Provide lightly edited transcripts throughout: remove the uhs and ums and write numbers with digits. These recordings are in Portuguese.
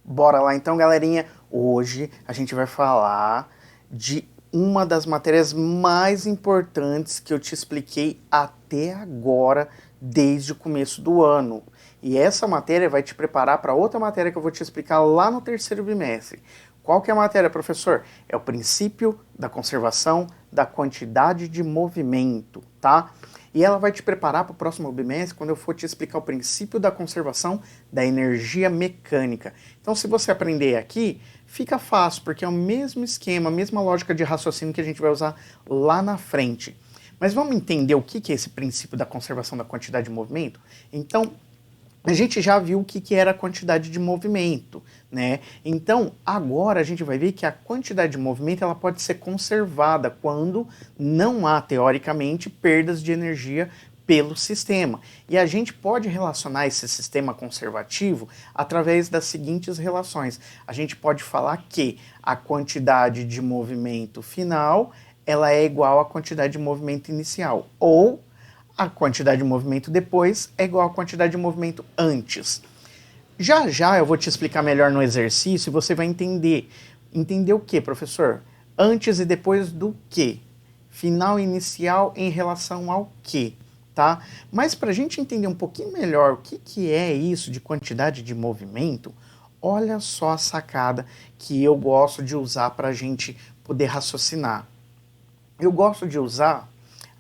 Bora lá então, galerinha. Hoje a gente vai falar de uma das matérias mais importantes que eu te expliquei até agora, desde o começo do ano. E essa matéria vai te preparar para outra matéria que eu vou te explicar lá no terceiro bimestre. Qual que é a matéria, professor? É o princípio da conservação da quantidade de movimento, tá? E ela vai te preparar para o próximo bimestre, quando eu for te explicar o princípio da conservação da energia mecânica. Então, se você aprender aqui, fica fácil, porque é o mesmo esquema, a mesma lógica de raciocínio que a gente vai usar lá na frente. Mas vamos entender o que é esse princípio da conservação da quantidade de movimento? Então, a gente já viu o que era a quantidade de movimento, né? Então, agora a gente vai ver que a quantidade de movimento ela pode ser conservada quando não há, teoricamente, perdas de energia pelo sistema. E a gente pode relacionar esse sistema conservativo através das seguintes relações. A gente pode falar que a quantidade de movimento final ela é igual à quantidade de movimento inicial, ou a quantidade de movimento depois é igual à quantidade de movimento antes. Já já eu vou te explicar melhor no exercício e você vai entender. Entender o que, professor? Antes e depois do que? Final e inicial em relação ao que? Tá? Mas para a gente entender um pouquinho melhor o que é isso de quantidade de movimento, olha só a sacada que eu gosto de usar para a gente poder raciocinar. Eu gosto de usar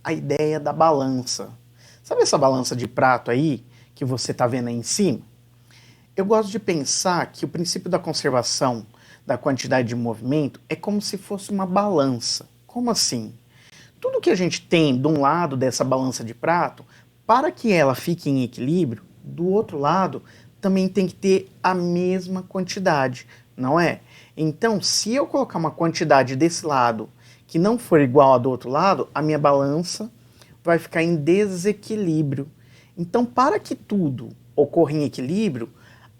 a ideia da balança. Sabe essa balança de prato aí que você está vendo aí em cima? Eu gosto de pensar que o princípio da conservação da quantidade de movimento é como se fosse uma balança. Como assim? Tudo que a gente tem de um lado dessa balança de prato, para que ela fique em equilíbrio, do outro lado também tem que ter a mesma quantidade, não é? Então, se eu colocar uma quantidade desse lado que não for igual a do outro lado, a minha balança vai ficar em desequilíbrio. Então, para que tudo ocorra em equilíbrio,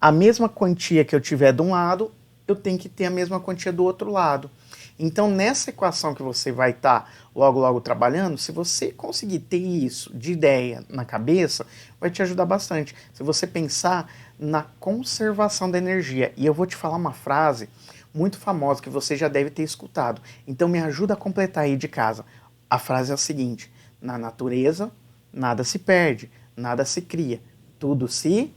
a mesma quantia que eu tiver de um lado, eu tenho que ter a mesma quantia do outro lado. Então, nessa equação que você vai estar logo trabalhando, se você conseguir ter isso de ideia na cabeça, vai te ajudar bastante. Se você pensar na conservação da energia. E eu vou te falar uma frase muito famosa que você já deve ter escutado. Então, me ajuda a completar aí de casa. A frase é a seguinte: na natureza, nada se perde, nada se cria, tudo se...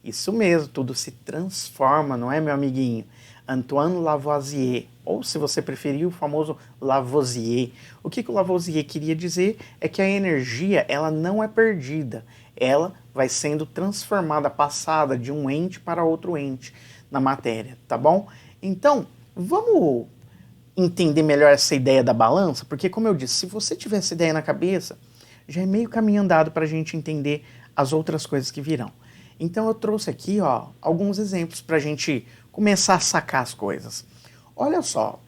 Isso mesmo, tudo se transforma, não é, meu amiguinho? Antoine Lavoisier, ou se você preferir, o famoso Lavoisier. O que o Lavoisier queria dizer é que a energia ela não é perdida, ela vai sendo transformada, passada de um ente para outro ente na matéria, tá bom? Então, vamos entender melhor essa ideia da balança, porque como eu disse, se você tiver essa ideia na cabeça, já é meio caminho andado para a gente entender as outras coisas que virão. Então eu trouxe aqui alguns exemplos para a gente começar a sacar as coisas. Olha só,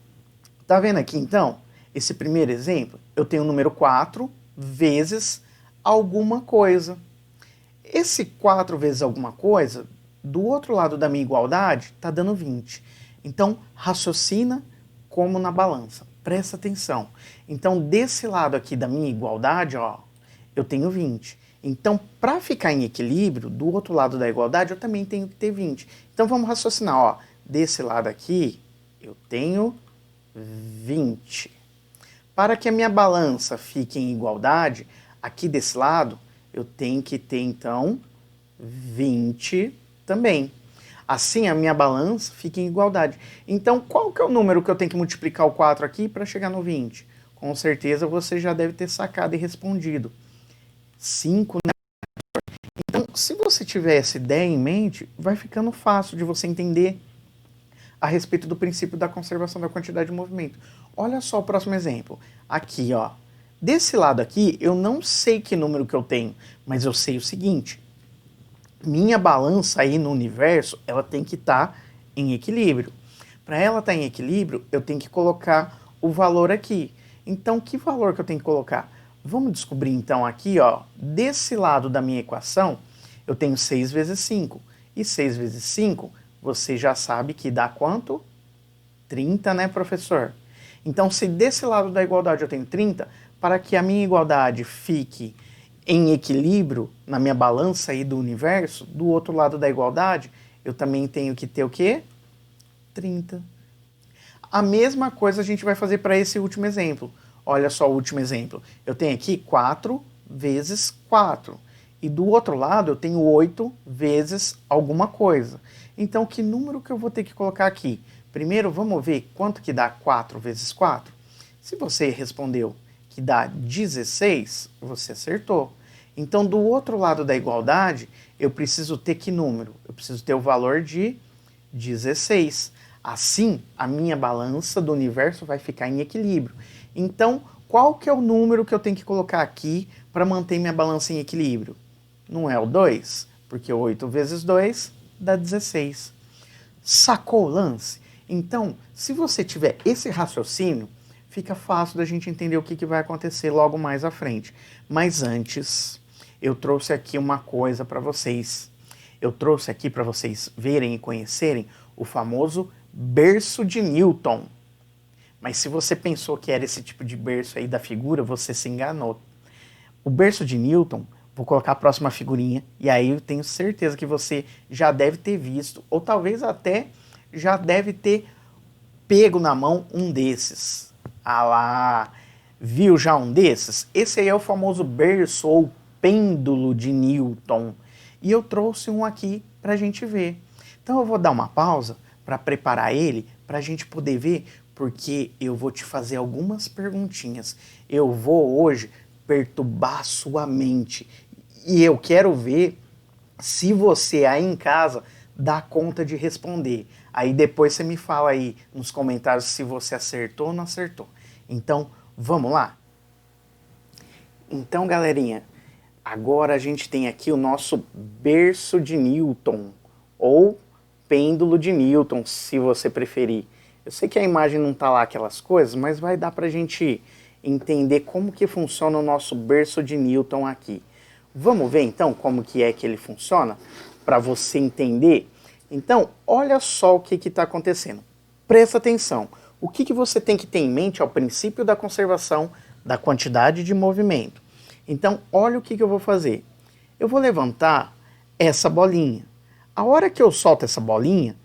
tá vendo aqui então? Esse primeiro exemplo, eu tenho o número 4 vezes alguma coisa. Esse 4 vezes alguma coisa, do outro lado da minha igualdade, está dando 20. Então, raciocina como na balança. Presta atenção. Então, desse lado aqui da minha igualdade, eu tenho 20. Então, para ficar em equilíbrio, do outro lado da igualdade, eu também tenho que ter 20. Então, vamos raciocinar. Desse lado aqui, eu tenho 20. Para que a minha balança fique em igualdade, aqui desse lado, eu tenho que ter, então, 20 também. Assim, a minha balança fica em igualdade. Então, qual que é o número que eu tenho que multiplicar o 4 aqui para chegar no 20? Com certeza você já deve ter sacado e respondido. 5, né? Então, se você tiver essa ideia em mente, vai ficando fácil de você entender a respeito do princípio da conservação da quantidade de movimento. Olha só o próximo exemplo. Aqui, desse lado aqui, eu não sei que número que eu tenho, mas eu sei o seguinte: minha balança aí no universo, ela tem que estar em equilíbrio. Para ela estar em equilíbrio, eu tenho que colocar o valor aqui. Então, que valor que eu tenho que colocar? Vamos descobrir então aqui, desse lado da minha equação, eu tenho 6 vezes 5. E 6 vezes 5, você já sabe que dá quanto? 30, né, professor? Então, se desse lado da igualdade eu tenho 30, para que a minha igualdade fique em equilíbrio na minha balança aí do universo, do outro lado da igualdade, eu também tenho que ter o quê? 30. A mesma coisa a gente vai fazer para esse último exemplo. Olha só o último exemplo. Eu tenho aqui 4 vezes 4. E do outro lado eu tenho 8 vezes alguma coisa. Então que número que eu vou ter que colocar aqui? Primeiro vamos ver quanto que dá 4 vezes 4. Se você respondeu que dá 16, você acertou. Então do outro lado da igualdade eu preciso ter que número? Eu preciso ter o valor de 16. Assim, a minha balança do universo vai ficar em equilíbrio. Então, qual que é o número que eu tenho que colocar aqui para manter minha balança em equilíbrio? Não é o 2, porque 8 vezes 2 dá 16. Sacou o lance? Então, se você tiver esse raciocínio, fica fácil da gente entender o que vai acontecer logo mais à frente. Mas antes, eu trouxe aqui uma coisa para vocês. Eu trouxe aqui para vocês verem e conhecerem o famoso berço de Newton. Mas se você pensou que era esse tipo de berço aí da figura, você se enganou. O berço de Newton, vou colocar a próxima figurinha, e aí eu tenho certeza que você já deve ter visto, ou talvez até já deve ter pego na mão um desses. Ah lá, viu já um desses? Esse aí é o famoso berço ou pêndulo de Newton. E eu trouxe um aqui para a gente ver. Então eu vou dar uma pausa para preparar ele, para a gente poder ver, porque eu vou te fazer algumas perguntinhas. Eu vou hoje perturbar sua mente e eu quero ver se você aí em casa dá conta de responder. Aí depois você me fala aí nos comentários se você acertou ou não acertou. Então, vamos lá? Então, galerinha, agora a gente tem aqui o nosso berço de Newton, ou pêndulo de Newton, se você preferir. Eu sei que a imagem não está lá aquelas coisas, mas vai dar para a gente entender como que funciona o nosso berço de Newton aqui. Vamos ver então como que é que ele funciona, para você entender. Então, olha só o que está acontecendo. Presta atenção. O que você tem que ter em mente é o princípio da conservação da quantidade de movimento. Então, olha o que eu vou fazer. Eu vou levantar essa bolinha. A hora que eu solto essa bolinha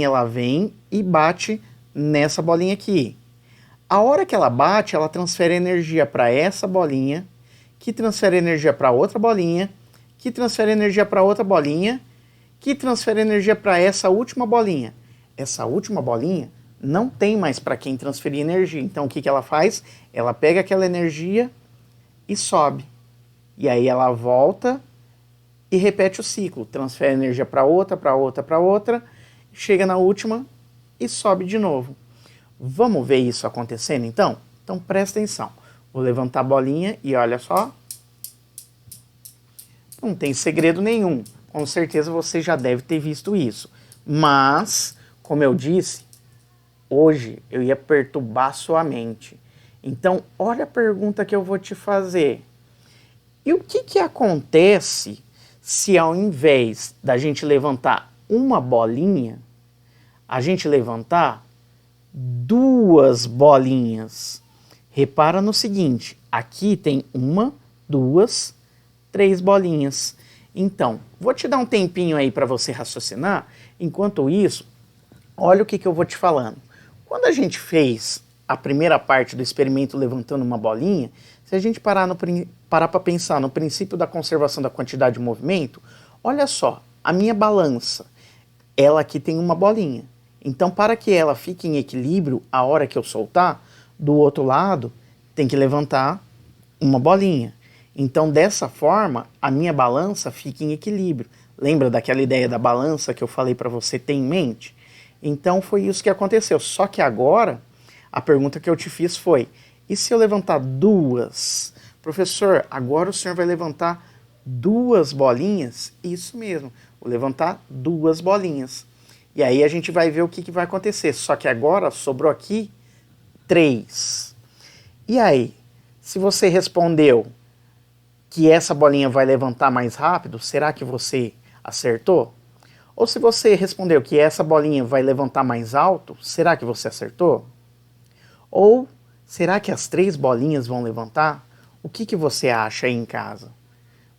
ela vem e bate nessa bolinha aqui. A hora que ela bate, ela transfere energia para essa bolinha, que transfere energia para outra bolinha, que transfere energia para outra bolinha, que transfere energia para essa última bolinha. Essa última bolinha não tem mais para quem transferir energia. Então o que ela faz? Ela pega aquela energia e sobe. E aí ela volta e repete o ciclo. Transfere energia para outra, para outra, para outra, chega na última e sobe de novo. Vamos ver isso acontecendo então? Então presta atenção. Vou levantar a bolinha e olha só. Não tem segredo nenhum. Com certeza você já deve ter visto isso. Mas, como eu disse, hoje eu ia perturbar sua mente. Então, olha a pergunta que eu vou te fazer. E o que acontece se ao invés da gente levantar uma bolinha, a gente levantar 2 bolinhas? Repara no seguinte, aqui tem 1, 2, 3 bolinhas. Então, vou te dar um tempinho aí para você raciocinar. Enquanto isso, olha o que eu vou te falando. Quando a gente fez a primeira parte do experimento levantando uma bolinha, se a gente parar para pensar no princípio da conservação da quantidade de movimento, olha só, a minha balança, ela aqui tem uma bolinha. Então, para que ela fique em equilíbrio a hora que eu soltar, do outro lado tem que levantar uma bolinha. Então, dessa forma, a minha balança fica em equilíbrio. Lembra daquela ideia da balança que eu falei para você ter em mente? Então, foi isso que aconteceu. Só que agora, a pergunta que eu te fiz foi, e se eu levantar 2? Professor, agora o senhor vai levantar 2 bolinhas? Isso mesmo, vou levantar 2 bolinhas. E aí a gente vai ver o que vai acontecer. Só que agora sobrou aqui 3. E aí, se você respondeu que essa bolinha vai levantar mais rápido, será que você acertou? Ou se você respondeu que essa bolinha vai levantar mais alto, será que você acertou? Ou será que as 3 bolinhas vão levantar? O que você acha aí em casa?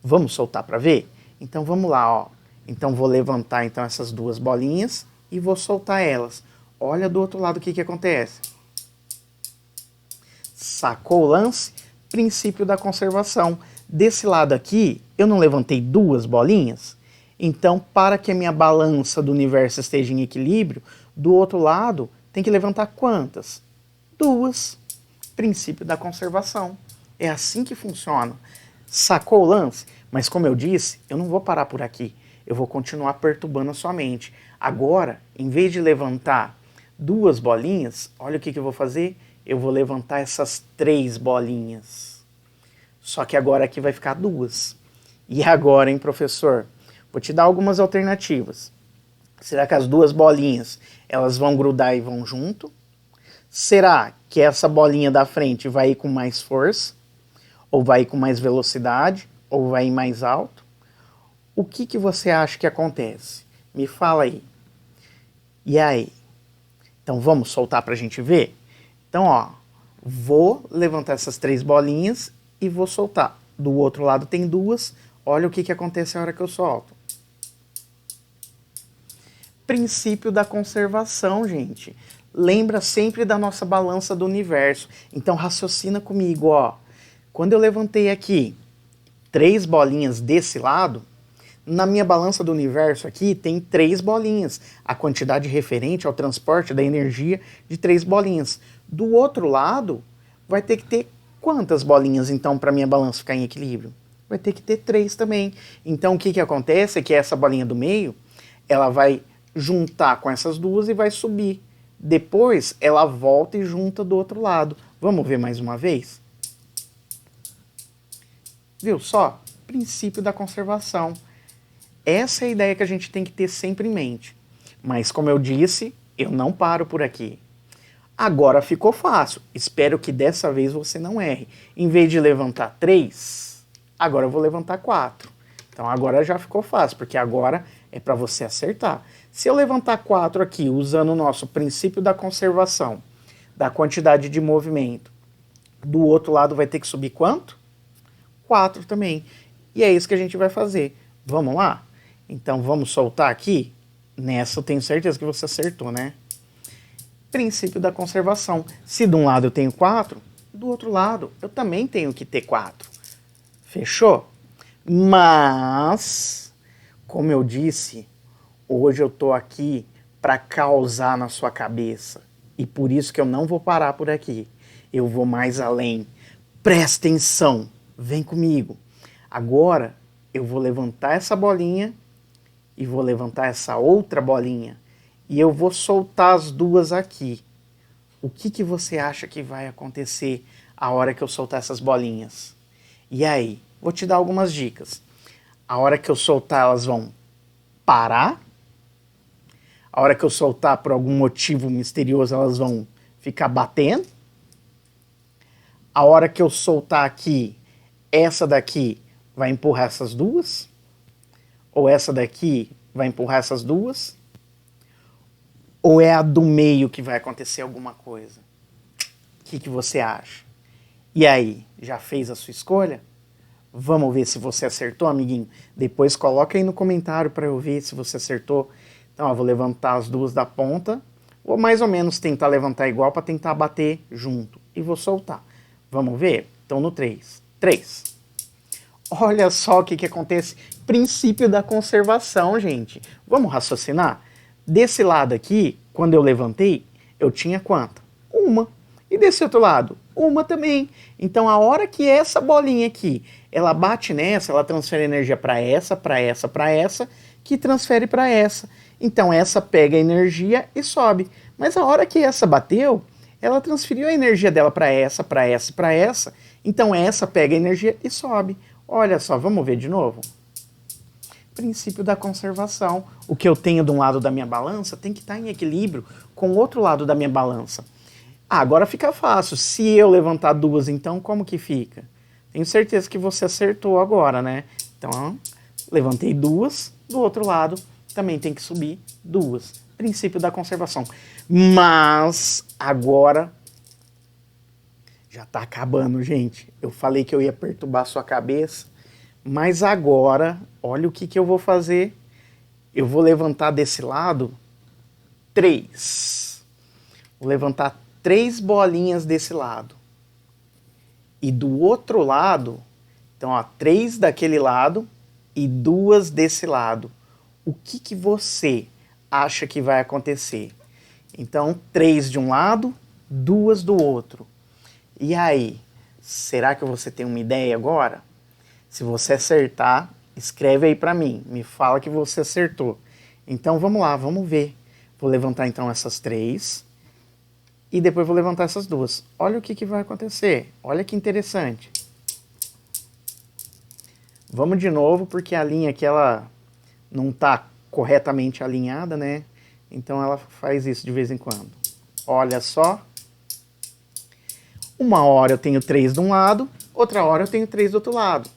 Vamos soltar para ver? Então vamos lá, ó. Então vou levantar então essas duas bolinhas e vou soltar elas. Olha do outro lado o que acontece. Sacou o lance? Princípio da conservação. Desse lado aqui, eu não levantei duas bolinhas? Então, para que a minha balança do universo esteja em equilíbrio, do outro lado, tem que levantar quantas? Duas. Princípio da conservação. É assim que funciona. Sacou o lance? Mas como eu disse, eu não vou parar por aqui. Eu vou continuar perturbando a sua mente. Agora, em vez de levantar duas bolinhas, olha o que eu vou fazer. Eu vou levantar essas três bolinhas. Só que agora aqui vai ficar duas. E agora, hein, professor? Vou te dar algumas alternativas. Será que as duas bolinhas, elas vão grudar e vão junto? Será que essa bolinha da frente vai ir com mais força? Ou vai ir com mais velocidade? Ou vai ir mais alto? O que você acha que acontece? Me fala aí. E aí? Então vamos soltar para a gente ver? Então, ó, vou levantar essas três bolinhas e vou soltar. Do outro lado tem duas. Olha o que acontece na hora que eu solto. Princípio da conservação, gente. Lembra sempre da nossa balança do universo. Então raciocina comigo, ó. Quando eu levantei aqui três bolinhas desse lado, na minha balança do universo aqui tem três bolinhas. A quantidade referente ao transporte da energia de três bolinhas. Do outro lado, vai ter que ter quantas bolinhas então para minha balança ficar em equilíbrio? Vai ter que ter três também. Então o que acontece é que essa bolinha do meio, ela vai juntar com essas duas e vai subir. Depois ela volta e junta do outro lado. Vamos ver mais uma vez? Viu só? Princípio da conservação. Essa é a ideia que a gente tem que ter sempre em mente. Mas como eu disse, eu não paro por aqui. Agora ficou fácil. Espero que dessa vez você não erre. Em vez de levantar 3, agora eu vou levantar 4. Então agora já ficou fácil, porque agora é para você acertar. Se eu levantar 4 aqui, usando o nosso princípio da conservação, da quantidade de movimento, do outro lado vai ter que subir quanto? 4 também. E é isso que a gente vai fazer. Vamos lá? Então vamos soltar aqui. Nessa eu tenho certeza que você acertou, né? Princípio da conservação. Se de um lado eu tenho 4, do outro lado eu também tenho que ter 4. Fechou? Mas, como eu disse, hoje eu tô aqui para causar na sua cabeça. E por isso que eu não vou parar por aqui. Eu vou mais além. Presta atenção. Vem comigo. Agora eu vou levantar essa bolinha e vou levantar essa outra bolinha e eu vou soltar as duas aqui. O que você acha que vai acontecer a hora que eu soltar essas bolinhas? E aí? Vou te dar algumas dicas. A hora que eu soltar, elas vão parar. A hora que eu soltar, por algum motivo misterioso, elas vão ficar batendo. A hora que eu soltar aqui, essa daqui vai empurrar essas duas? Ou essa daqui vai empurrar essas duas? Ou é a do meio que vai acontecer alguma coisa? O que você acha? E aí, já fez a sua escolha? Vamos ver se você acertou, amiguinho? Depois coloca aí no comentário para eu ver se você acertou. Então, ó, vou levantar as duas da ponta. Vou mais ou menos tentar levantar igual para tentar bater junto. E vou soltar. Vamos ver? Então, no 3. 3. Olha só o que acontece. Princípio da conservação, gente. Vamos raciocinar? Desse lado aqui, quando eu levantei, eu tinha quanto? Uma. E desse outro lado? Uma também. Então, a hora que essa bolinha aqui, ela bate nessa, ela transfere energia para essa, para essa, para essa, que transfere para essa. Então, essa pega a energia e sobe. Mas a hora que essa bateu, ela transferiu a energia dela para essa, para essa, para essa. Então, essa pega a energia e sobe. Olha só, vamos ver de novo? Princípio da conservação. O que eu tenho de um lado da minha balança tem que estar em equilíbrio com o outro lado da minha balança. Ah, agora fica fácil. Se eu levantar duas, então como que fica? Tenho certeza que você acertou agora, né? Então, levantei duas, do outro lado também tem que subir duas. Princípio da conservação. Mas agora já tá acabando, gente. Eu falei que eu ia perturbar a sua cabeça, mas agora, olha o que eu vou fazer. eu vou levantar desse lado 3. Vou levantar 3 bolinhas desse lado. E do outro lado, então, ó, 3 daquele lado e 2 desse lado. O que você acha que vai acontecer? Então, 3 de um lado, 2 do outro. E aí, será que você tem uma ideia agora? Se você acertar, escreve aí pra mim, me fala que você acertou. Então, vamos lá, vamos ver. Vou levantar então essas 3 e depois vou levantar essas 2. Olha o que vai acontecer, olha que interessante. Vamos de novo, porque a linha aqui ela não está corretamente alinhada, né? Então ela faz isso de vez em quando. Olha só. Uma hora eu tenho 3 de um lado, outra hora eu tenho 3 do outro lado.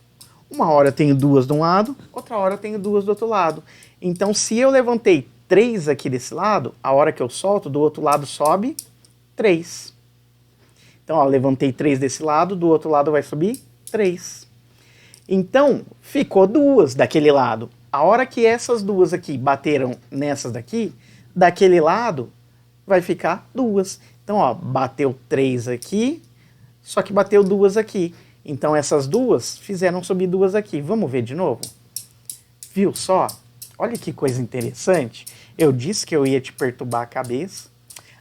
Uma hora eu tenho 2 de um lado, outra hora eu tenho 2 do outro lado. Então se eu levantei 3 aqui desse lado, a hora que eu solto, do outro lado sobe 3. Então, ó, levantei 3 desse lado, do outro lado vai subir 3. Então, ficou 2 daquele lado. A hora que essas 2 aqui bateram nessas daqui, daquele lado vai ficar 2. Então, ó, bateu 3 aqui, só que bateu 2 aqui. Então, essas 2 fizeram subir 2 aqui. Vamos ver de novo? Viu só? Olha que coisa interessante. Eu disse que eu ia te perturbar a cabeça.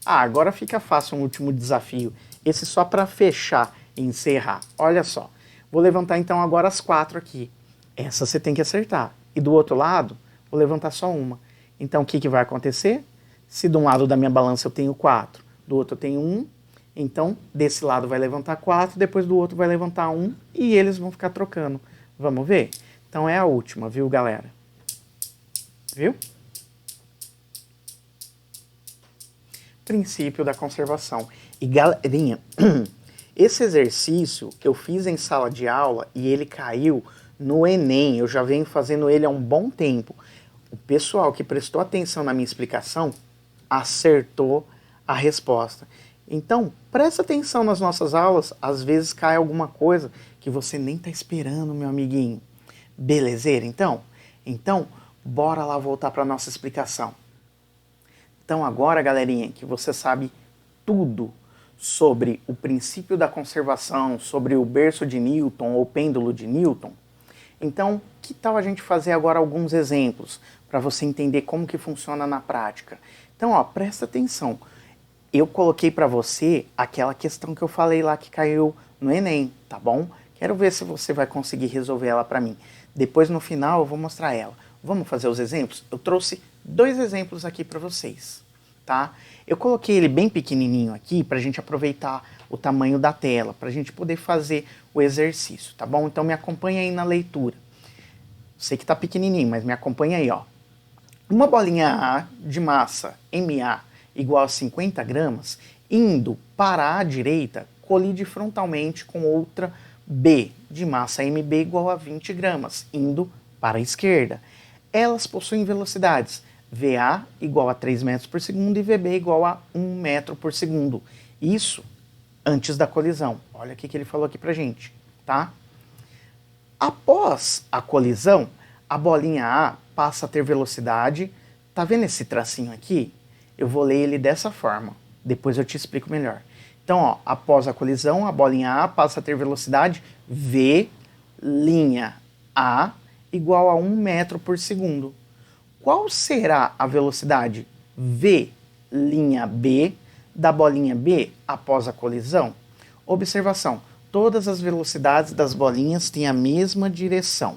Ah, agora fica fácil um último desafio. Esse só para fechar e encerrar. Olha só. Vou levantar então agora as 4 aqui. Essa você tem que acertar. E do outro lado, vou levantar só uma. Então o que vai acontecer? Se de um lado da minha balança eu tenho 4, do outro eu tenho 1, então desse lado vai levantar 4, depois do outro vai levantar 1 e eles vão ficar trocando. Vamos ver? Então é a última, viu, galera? Viu? Princípio da conservação. E galerinha, esse exercício eu fiz em sala de aula e ele caiu no Enem. Eu já venho fazendo ele há um bom tempo. O pessoal que prestou atenção na minha explicação acertou a resposta. Então, presta atenção nas nossas aulas. Às vezes cai alguma coisa que você nem está esperando, meu amiguinho. Belezeira, então? Então, bora lá voltar para a nossa explicação. Então agora, galerinha, que você sabe tudo sobre o princípio da conservação, sobre o berço de Newton ou pêndulo de Newton, então que tal a gente fazer agora alguns exemplos para você entender como que funciona na prática? Então, ó, presta atenção. Eu coloquei para você aquela questão que eu falei lá que caiu no Enem, tá bom? Quero ver se você vai conseguir resolver ela para mim. Depois, no final, eu vou mostrar ela. Vamos fazer os exemplos? Eu trouxe 2 exemplos aqui para vocês, tá? Eu coloquei ele bem pequenininho aqui para a gente aproveitar o tamanho da tela, para a gente poder fazer o exercício, tá bom? Então me acompanha aí na leitura. Sei que tá pequenininho, mas me acompanha aí, ó. Uma bolinha A de massa MA igual a 50 gramas, indo para a direita, colide frontalmente com outra B de massa MB igual a 20 gramas, indo para a esquerda. Elas possuem velocidades VA igual a 3 metros por segundo e VB igual a 1 metro por segundo. Isso antes da colisão. Olha o que ele falou aqui pra gente, tá? Após a colisão, a bolinha A passa a ter velocidade. Tá vendo esse tracinho aqui? Eu vou ler ele dessa forma. Depois eu te explico melhor. Então, ó, após a colisão, a bolinha A passa a ter velocidade V' A igual a 1 metro por segundo. Qual será a velocidade V' B da bolinha B após a colisão? Observação: todas as velocidades das bolinhas têm a mesma direção.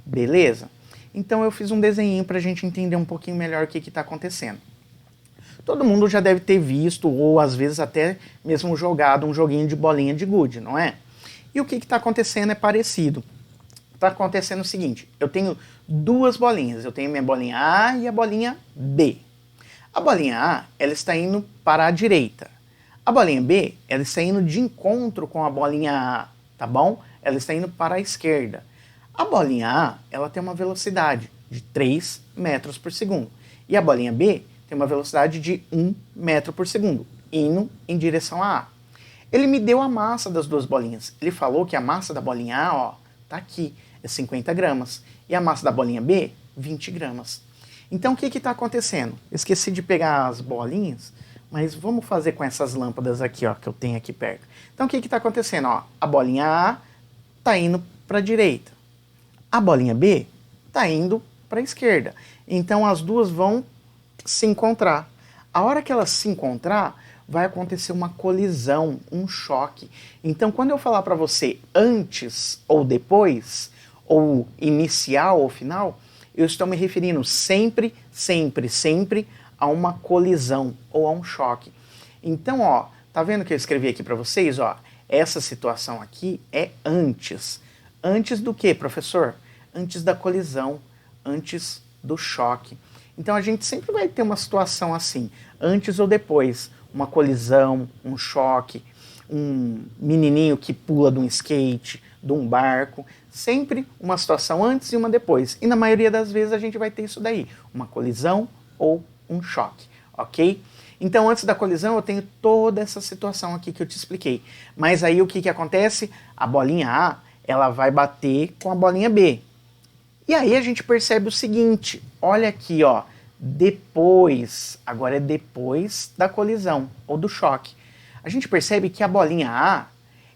Beleza? Então eu fiz um desenho para a gente entender um pouquinho melhor o que está acontecendo. Todo mundo já deve ter visto, ou às vezes até mesmo jogado um joguinho de bolinha de gude, não é? E o que está acontecendo é parecido. Está acontecendo o seguinte: eu tenho 2 bolinhas. Eu tenho minha bolinha A e a bolinha B. A bolinha A, ela está indo para a direita. A bolinha B, ela está indo de encontro com a bolinha A, tá bom? Ela está indo para a esquerda. A bolinha A, ela tem uma velocidade de 3 metros por segundo. E a bolinha B tem uma velocidade de 1 metro por segundo, indo em direção a A. Ele me deu a massa das 2 bolinhas. Ele falou que a massa da bolinha A, ó, tá aqui, é 50 gramas. E a massa da bolinha B, 20 gramas. Então o que está acontecendo? Esqueci de pegar as bolinhas, mas vamos fazer com essas lâmpadas aqui, ó, que eu tenho aqui perto. Então o que está acontecendo? Ó, a bolinha A está indo para a direita. A bolinha B está indo para a esquerda. Então as duas vão se encontrar. A hora que elas se encontrar, vai acontecer uma colisão, um choque. Então quando eu falar para você antes ou depois, ou inicial ou final, eu estou me referindo sempre, sempre, sempre a uma colisão ou a um choque. Então, ó, tá vendo que eu escrevi aqui para vocês, ó? Essa situação aqui é antes. Antes do que, professor? Antes da colisão, antes do choque. Então a gente sempre vai ter uma situação assim, antes ou depois, uma colisão, um choque, um menininho que pula de um skate, de um barco, sempre uma situação antes e uma depois. E na maioria das vezes a gente vai ter isso daí, uma colisão ou um choque, ok? Então antes da colisão eu tenho toda essa situação aqui que eu te expliquei. Mas aí o que acontece? A bolinha A, ela vai bater com a bolinha B. E aí a gente percebe o seguinte, olha aqui, ó, depois, agora é depois da colisão ou do choque. A gente percebe que a bolinha A,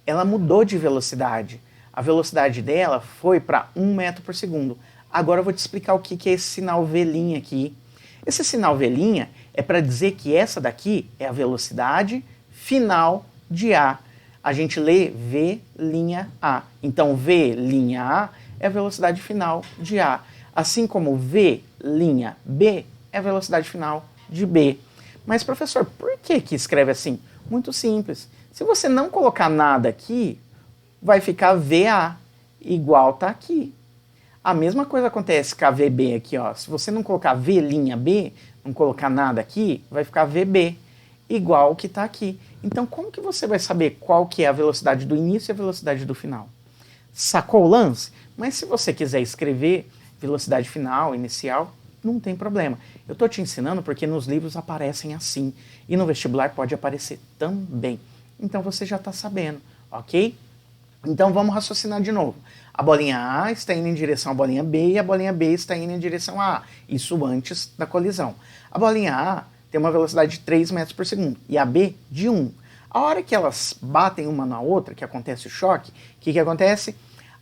ela mudou de velocidade. A velocidade dela foi para 1 metro por segundo. Agora eu vou te explicar o que é esse sinal velhinha aqui. Esse sinal velhinha é para dizer que essa daqui é a velocidade final de A. A gente lê V''A. Então V''A é a velocidade final de A. Assim como V''B é a velocidade final de B. Mas professor, por que escreve assim? Muito simples. Se você não colocar nada aqui, vai ficar VA, igual tá aqui. A mesma coisa acontece com a VB aqui, ó. Se você não colocar V''B, não colocar nada aqui, vai ficar VB, igual o que tá aqui. Então como que você vai saber qual que é a velocidade do início e a velocidade do final? Sacou o lance? Mas se você quiser escrever velocidade final, inicial, não tem problema. Eu estou te ensinando porque nos livros aparecem assim. E no vestibular pode aparecer também. Então você já está sabendo, ok? Então vamos raciocinar de novo. A bolinha A está indo em direção à bolinha B e a bolinha B está indo em direção a A. Isso antes da colisão. A bolinha A tem uma velocidade de 3 metros por segundo e a B de 1. A hora que elas batem uma na outra, que acontece o choque, o que acontece?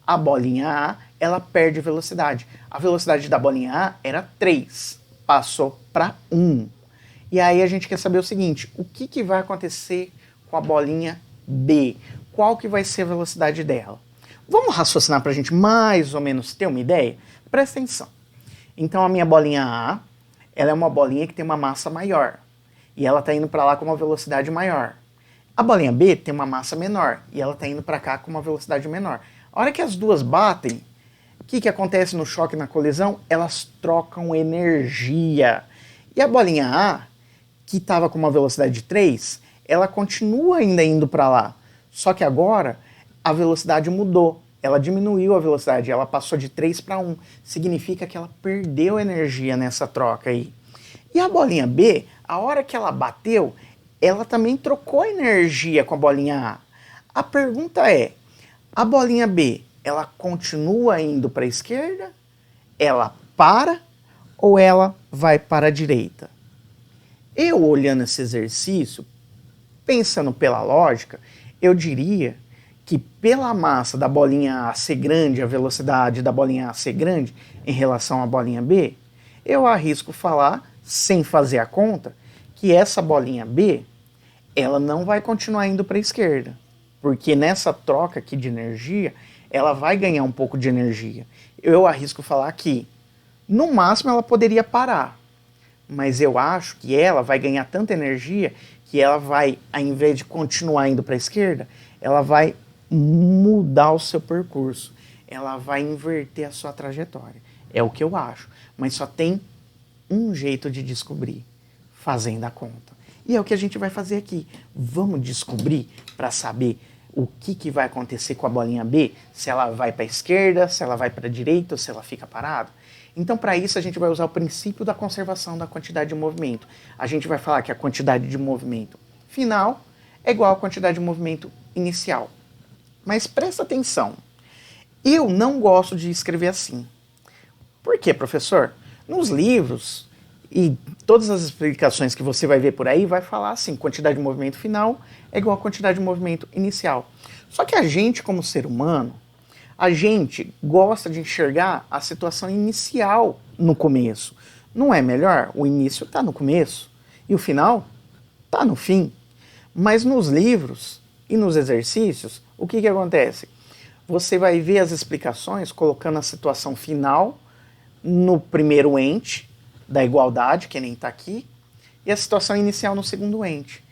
A bolinha A, ela perde velocidade. A velocidade da bolinha A era 3, passou para 1. E aí a gente quer saber o seguinte, o que vai acontecer com a bolinha B? Qual que vai ser a velocidade dela? Vamos raciocinar para a gente mais ou menos ter uma ideia? Presta atenção. Então a minha bolinha A, ela é uma bolinha que tem uma massa maior. E ela está indo para lá com uma velocidade maior. A bolinha B tem uma massa menor e ela está indo para cá com uma velocidade menor. A hora que as duas batem, o que acontece no choque e na colisão? Elas trocam energia. E a bolinha A, que estava com uma velocidade de 3, ela continua ainda indo para lá. Só que agora a velocidade mudou. Ela diminuiu a velocidade, ela passou de 3 para 1. Significa que ela perdeu energia nessa troca aí. E a bolinha B, a hora que ela bateu, ela também trocou energia com a bolinha A. A pergunta é, a bolinha B, ela continua indo para a esquerda? Ela para ou ela vai para a direita? Eu, olhando esse exercício, pensando pela lógica, eu diria que pela massa da bolinha A ser grande, a velocidade da bolinha A ser grande em relação à bolinha B, eu arrisco falar, sem fazer a conta, que essa bolinha B, ela não vai continuar indo para a esquerda. Porque nessa troca aqui de energia, ela vai ganhar um pouco de energia. Eu arrisco falar que, no máximo, ela poderia parar. Mas eu acho que ela vai ganhar tanta energia que ela vai, ao invés de continuar indo para a esquerda, ela vai mudar o seu percurso. Ela vai inverter a sua trajetória. É o que eu acho. Mas só tem um jeito de descobrir, fazendo a conta. E é o que a gente vai fazer aqui. Vamos descobrir para saber o que vai acontecer com a bolinha B, se ela vai para a esquerda, se ela vai para a direita ou se ela fica parada. Então, para isso, a gente vai usar o princípio da conservação da quantidade de movimento. A gente vai falar que a quantidade de movimento final é igual à quantidade de movimento inicial. Mas presta atenção, eu não gosto de escrever assim. Por quê, professor? Nos livros, e todas as explicações que você vai ver por aí, vai falar assim, quantidade de movimento final é igual a quantidade de movimento inicial. Só que a gente, como ser humano, a gente gosta de enxergar a situação inicial no começo. Não é melhor? O início está no começo e o final está no fim. Mas nos livros e nos exercícios, o que acontece? Você vai ver as explicações colocando a situação final no primeiro ente da igualdade, que nem está aqui, e a situação inicial no segundo ente.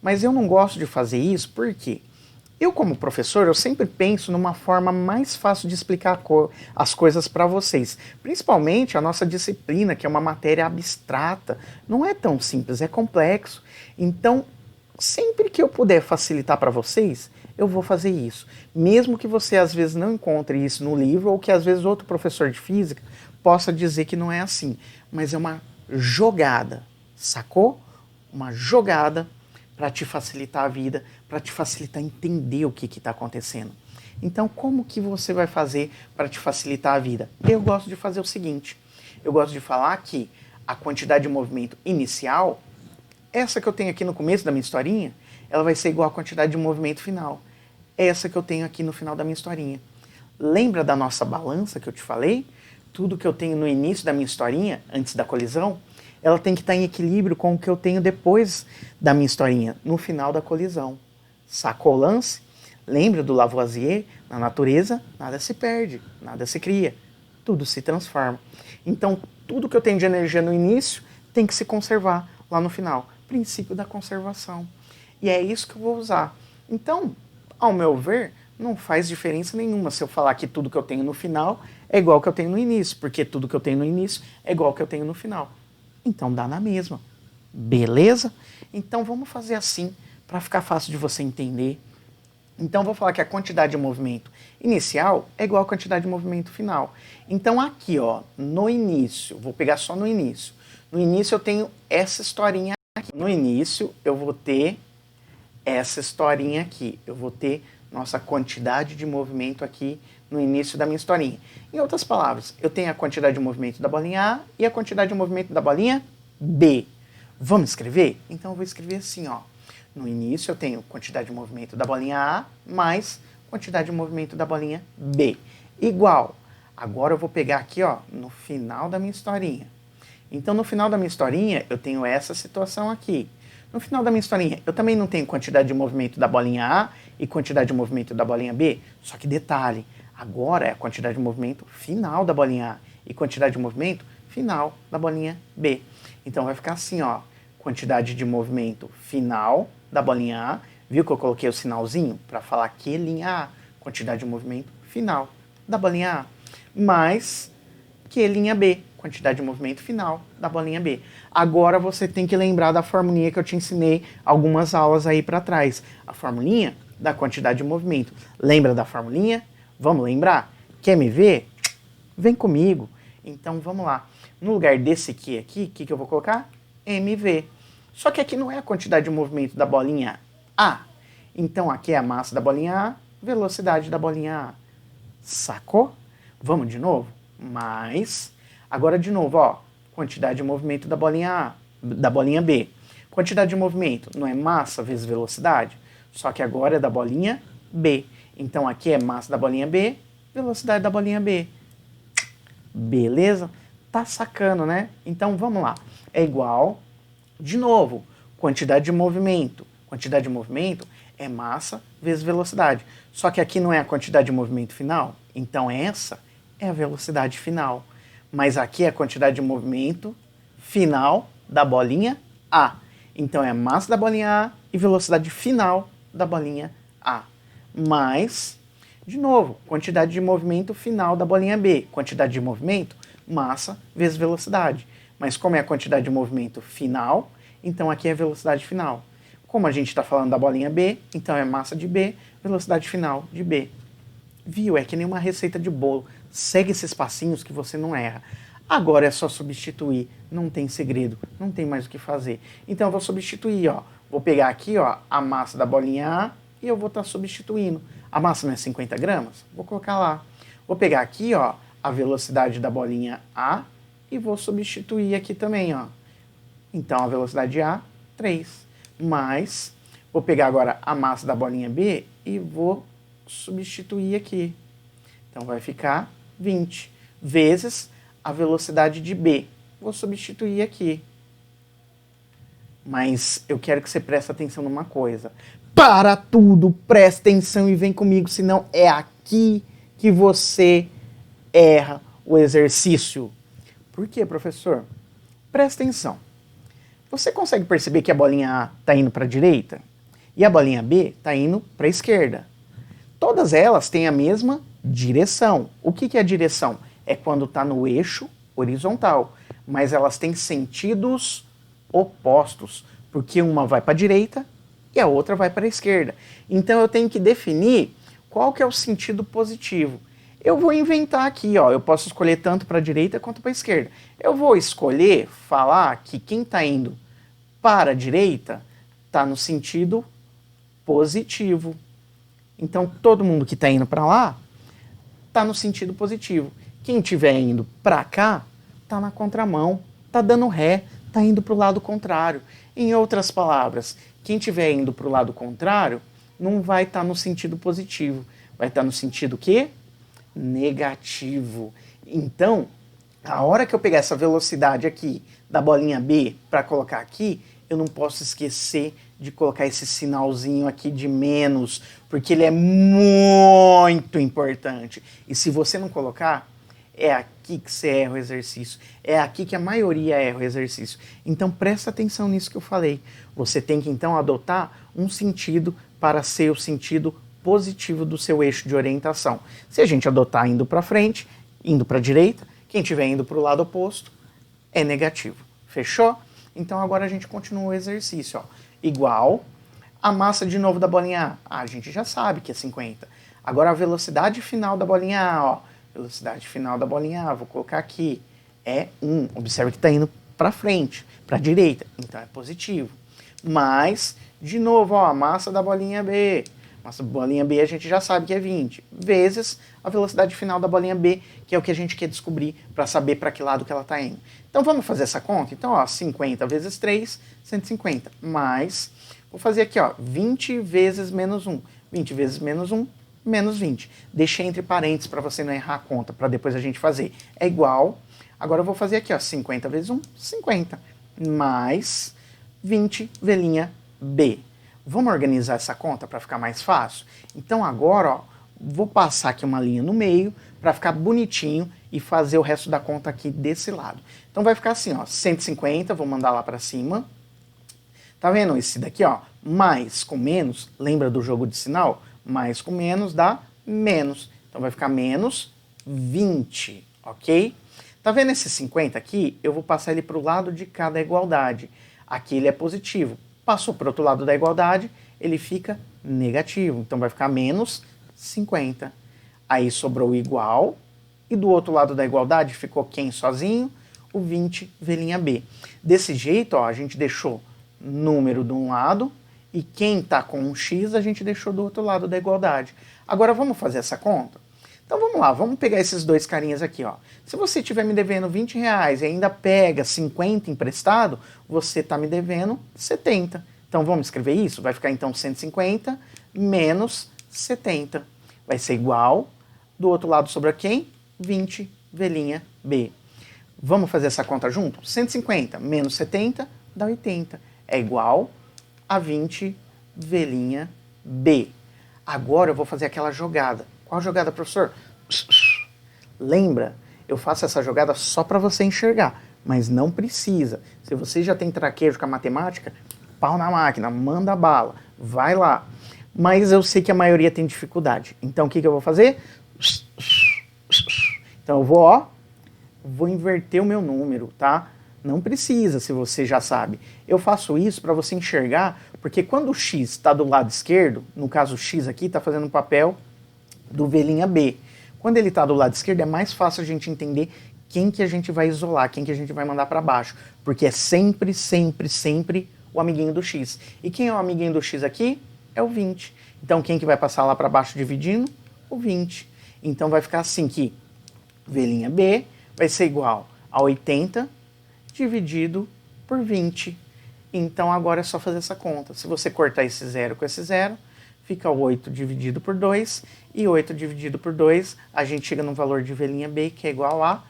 Mas eu não gosto de fazer isso porque eu, como professor, eu sempre penso numa forma mais fácil de explicar as coisas para vocês. Principalmente a nossa disciplina, que é uma matéria abstrata, não é tão simples, é complexo. Então, sempre que eu puder facilitar para vocês, eu vou fazer isso. Mesmo que você às vezes não encontre isso no livro, ou que às vezes outro professor de física possa dizer que não é assim. Mas é uma jogada, sacou? Uma jogada para te facilitar a vida, para te facilitar entender o que está acontecendo. Então, como que você vai fazer para te facilitar a vida? Eu gosto de fazer o seguinte, eu gosto de falar que a quantidade de movimento inicial, essa que eu tenho aqui no começo da minha historinha, ela vai ser igual à quantidade de movimento final. Essa que eu tenho aqui no final da minha historinha. Lembra da nossa balança que eu te falei? Tudo que eu tenho no início da minha historinha, antes da colisão, ela tem que estar em equilíbrio com o que eu tenho depois da minha historinha, no final da colisão. Sacou o lance? Lembra do Lavoisier? Na natureza, nada se perde, nada se cria, tudo se transforma. Então, tudo que eu tenho de energia no início tem que se conservar lá no final. Princípio da conservação. E é isso que eu vou usar. Então, ao meu ver, não faz diferença nenhuma se eu falar que tudo que eu tenho no final é igual ao que eu tenho no início, porque tudo que eu tenho no início é igual ao que eu tenho no final. Então dá na mesma. Beleza? Então vamos fazer assim, para ficar fácil de você entender. Então vou falar que a quantidade de movimento inicial é igual à quantidade de movimento final. Então aqui, ó, no início, vou pegar só no início. No início eu tenho essa historinha aqui. No início eu vou ter essa historinha aqui. Eu vou ter nossa quantidade de movimento aqui no início da minha historinha. Em outras palavras, eu tenho a quantidade de movimento da bolinha A e a quantidade de movimento da bolinha B. Vamos escrever? Então eu vou escrever assim, ó. No início eu tenho quantidade de movimento da bolinha A mais quantidade de movimento da bolinha B. Igual. Agora eu vou pegar aqui, ó, no final da minha historinha. Então no final da minha historinha eu tenho essa situação aqui. No final da minha historinha, eu também não tenho quantidade de movimento da bolinha A e quantidade de movimento da bolinha B, só que detalhe, agora é a quantidade de movimento final da bolinha A e quantidade de movimento final da bolinha B. Então vai ficar assim, ó, quantidade de movimento final da bolinha A, viu que eu coloquei o sinalzinho para falar que linha A, quantidade de movimento final da bolinha A, mais que linha B, quantidade de movimento final da bolinha B. Agora você tem que lembrar da formulinha que eu te ensinei algumas aulas aí para trás. A formulinha da quantidade de movimento. Lembra da formulinha? Vamos lembrar? Quer me ver? Vem comigo. Então vamos lá. No lugar desse Q aqui, o que eu vou colocar? MV. Só que aqui não é a quantidade de movimento da bolinha A. Então aqui é a massa da bolinha A, velocidade da bolinha A. Sacou? Vamos de novo? Mais. Agora de novo, ó, quantidade de movimento da bolinha A, da bolinha B. Quantidade de movimento não é massa vezes velocidade? Só que agora é da bolinha B. Então aqui é massa da bolinha B, velocidade da bolinha B. Beleza? Tá sacando, né? Então vamos lá. É igual, de novo, quantidade de movimento. Quantidade de movimento é massa vezes velocidade. Só que aqui não é a quantidade de movimento final. Então essa é a velocidade final. Mas aqui é a quantidade de movimento final da bolinha A. Então é a massa da bolinha A e velocidade final da bolinha A. Mais, de novo, quantidade de movimento final da bolinha B. Quantidade de movimento, massa vezes velocidade. Mas como é a quantidade de movimento final, então aqui é a velocidade final. Como a gente está falando da bolinha B, então é massa de B, velocidade final de B. Viu? É que nem uma receita de bolo. Segue esses passinhos que você não erra. Agora é só substituir. Não tem segredo. Não tem mais o que fazer. Então eu vou substituir, ó. Vou pegar aqui, ó, a massa da bolinha A e eu vou estar substituindo. A massa não é 50 gramas? Vou colocar lá. Vou pegar aqui, ó, a velocidade da bolinha A e vou substituir aqui também, ó. Então, a velocidade A, 3, mais, vou pegar agora a massa da bolinha B e vou substituir aqui. Então, vai ficar 20 vezes a velocidade de B. Vou substituir aqui. Mas eu quero que você preste atenção numa coisa. Para tudo, presta atenção e vem comigo, senão é aqui que você erra o exercício. Por quê, professor? Presta atenção. Você consegue perceber que a bolinha A está indo para a direita e a bolinha B está indo para a esquerda? Todas elas têm a mesma direção. O que é a direção? É quando está no eixo horizontal, mas elas têm sentidos opostos, porque uma vai para a direita e a outra vai para a esquerda. Então eu tenho que definir qual que é o sentido positivo. Eu vou inventar aqui, ó, eu posso escolher tanto para a direita quanto para a esquerda. Eu vou escolher falar que quem está indo para a direita está no sentido positivo. Então todo mundo que está indo para lá está no sentido positivo. Quem estiver indo para cá está na contramão, está dando ré, está indo para o lado contrário. Em outras palavras, quem estiver indo para o lado contrário não vai estar no sentido positivo, vai estar no sentido quê? Negativo. Então, a hora que eu pegar essa velocidade aqui da bolinha B para colocar aqui, eu não posso esquecer de colocar esse sinalzinho aqui de menos, porque ele é muito importante. E se você não colocar, é aqui que você erra o exercício. É aqui que a maioria erra o exercício. Então presta atenção nisso que eu falei. Você tem que então adotar um sentido para ser o sentido positivo do seu eixo de orientação. Se a gente adotar indo para frente, indo para a direita, quem estiver indo para o lado oposto é negativo. Fechou? Então agora a gente continua o exercício. Ó. Igual a massa de novo da bolinha A. A gente já sabe que é 50. Agora a velocidade final da bolinha A, ó. Velocidade final da bolinha A, vou colocar aqui, é 1. Observe que está indo para frente, para a direita, então é positivo. Mas, de novo, ó, a massa da bolinha B. Massa da bolinha B a gente já sabe que é 20, vezes a velocidade final da bolinha B, que é o que a gente quer descobrir para saber para que lado que ela está indo. Então vamos fazer essa conta? Então, ó, 50 vezes 3, 150, mais, vou fazer aqui, ó, 20 vezes menos 1. 20 vezes menos 1, menos 20. Deixei entre parênteses para você não errar a conta, para depois a gente fazer. É igual, agora eu vou fazer aqui, ó, 50 vezes 1, 50, mais 20 velhinha B. Vamos organizar essa conta para ficar mais fácil? Então agora, ó, vou passar aqui uma linha no meio para ficar bonitinho e fazer o resto da conta aqui desse lado. Então vai ficar assim, ó, 150, vou mandar lá para cima. Tá vendo esse daqui, ó, mais com menos, lembra do jogo de sinal? Mais com menos dá menos. Então vai ficar menos 20, ok? Tá vendo esse 50 aqui? Eu vou passar ele para o lado de cá da igualdade. Aqui ele é positivo. Passou para o outro lado da igualdade, ele fica negativo. Então vai ficar menos 50. Aí sobrou igual. E do outro lado da igualdade ficou quem sozinho? O 20 velhinha B. Desse jeito, ó, a gente deixou número de um lado e quem está com um x a gente deixou do outro lado da igualdade. Agora vamos fazer essa conta? Então vamos lá, vamos pegar esses dois carinhas aqui. Ó. Se você estiver me devendo R$20 e ainda pega 50 emprestado, você está me devendo 70. Então vamos escrever isso? Vai ficar então 150 menos 70. Vai ser igual, do outro lado sobra quem? 20 velhinha B. Vamos fazer essa conta junto? 150 menos 70 dá 80. É igual a 20 velhinha B. Agora eu vou fazer aquela jogada. Qual jogada, professor? Lembra, eu faço essa jogada só para você enxergar, mas não precisa. Se você já tem traquejo com a matemática, pau na máquina, manda bala, vai lá. Mas eu sei que a maioria tem dificuldade. Então o que eu vou fazer? Então eu vou inverter o meu número, tá? Não precisa, se você já sabe. Eu faço isso para você enxergar, porque quando o x está do lado esquerdo, no caso o x aqui está fazendo o papel do velhinha B. Quando ele está do lado esquerdo, é mais fácil a gente entender quem que a gente vai isolar, quem que a gente vai mandar para baixo. Porque é sempre, sempre, sempre o amiguinho do x. E quem é o amiguinho do x aqui? É o 20. Então quem que vai passar lá para baixo dividindo? O 20. Então vai ficar assim que velhinha B vai ser igual A 80 dividido por 20. Então agora é só fazer essa conta. Se você cortar esse zero com esse zero, fica 8 dividido por 2. E 8 dividido por 2, a gente chega no valor de V' B, que é igual a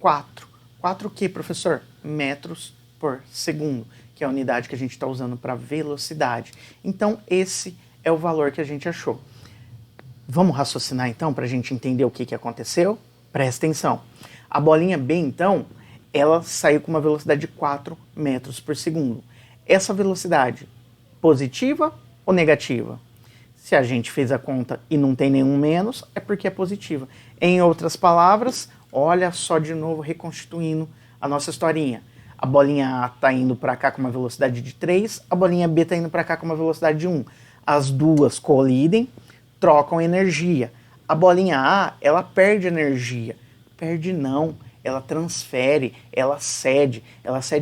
4. 4 o que, professor? Metros por segundo, que é a unidade que a gente está usando para velocidade. Então esse é o valor que a gente achou. Vamos raciocinar então para a gente entender o que aconteceu? Presta atenção. A bolinha B, então, ela saiu com uma velocidade de 4 metros por segundo. Essa velocidade, positiva ou negativa? Se a gente fez a conta e não tem nenhum menos, é porque é positiva. Em outras palavras, olha só de novo reconstituindo a nossa historinha. A bolinha A está indo para cá com uma velocidade de 3, a bolinha B está indo para cá com uma velocidade de 1. As duas colidem, trocam energia. A bolinha A, ela perde energia. Perde não, ela transfere, ela cede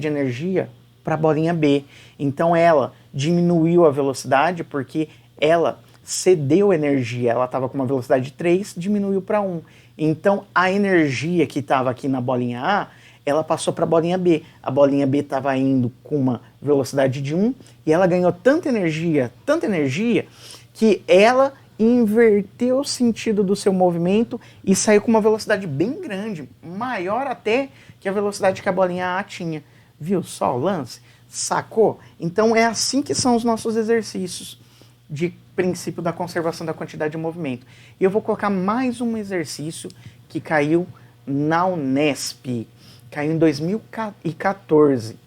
energia para a bolinha B. Então ela diminuiu a velocidade porque ela cedeu energia. Ela estava com uma velocidade de 3, diminuiu para 1. Então a energia que estava aqui na bolinha A, ela passou para a bolinha B. A bolinha B estava indo com uma velocidade de 1 e ela ganhou tanta energia, que ela inverteu o sentido do seu movimento e saiu com uma velocidade bem grande, maior até que a velocidade que a bolinha A tinha. Viu só o lance? Sacou? Então é assim que são os nossos exercícios de princípio da conservação da quantidade de movimento. E eu vou colocar mais um exercício que caiu na Unesp, caiu em 2014.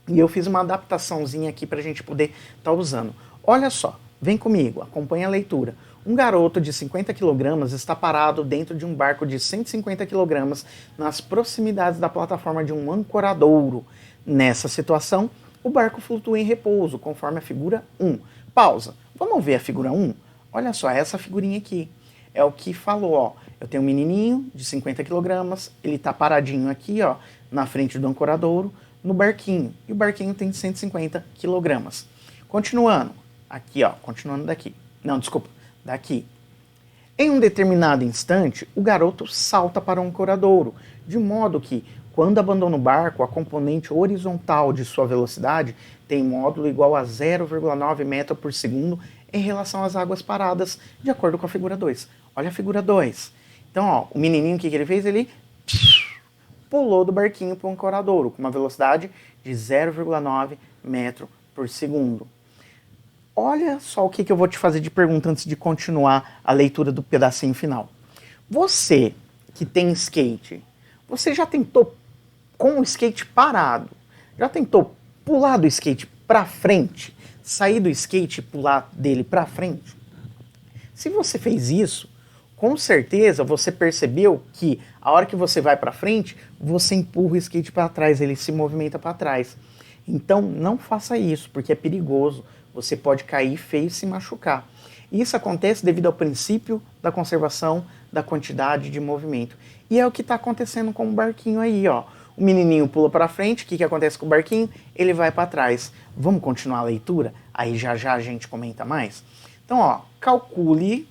E eu fiz uma adaptaçãozinha aqui para a gente poder estar usando. Olha só, vem comigo, acompanha a leitura. Um garoto de 50 kg está parado dentro de um barco de 150 kg nas proximidades da plataforma de um ancoradouro. Nessa situação, o barco flutua em repouso, conforme a figura 1. Pausa. Vamos ver a figura 1? Olha só, essa figurinha aqui. É o que falou, ó. Eu tenho um menininho de 50 kg, ele está paradinho aqui, ó, na frente do ancoradouro, no barquinho. E o barquinho tem 150 kg. Continuando. Aqui, ó, continuando daqui. Não, desculpa, daqui. Em um determinado instante, o garoto salta para o ancoradouro, de modo que, quando abandona o barco, a componente horizontal de sua velocidade tem módulo igual a 0,9 metro por segundo em relação às águas paradas, de acordo com a figura 2. Olha a figura 2. Então, ó, o menininho, o que ele fez? Ele pulou do barquinho para o ancoradouro, com uma velocidade de 0,9 metro por segundo. Olha só o que eu vou te fazer de pergunta antes de continuar a leitura do pedacinho final. Você que tem skate, você já tentou com o skate parado, já tentou pular do skate para frente, sair do skate e pular dele para frente? Se você fez isso, com certeza você percebeu que a hora que você vai para frente, você empurra o skate para trás, ele se movimenta para trás. Então não faça isso, porque é perigoso. Você pode cair feio e se machucar. Isso acontece devido ao princípio da conservação da quantidade de movimento. E é o que está acontecendo com o barquinho aí, ó. O menininho pula para frente, o que acontece com o barquinho? Ele vai para trás. Vamos continuar a leitura? Aí já a gente comenta mais. Então, ó, calcule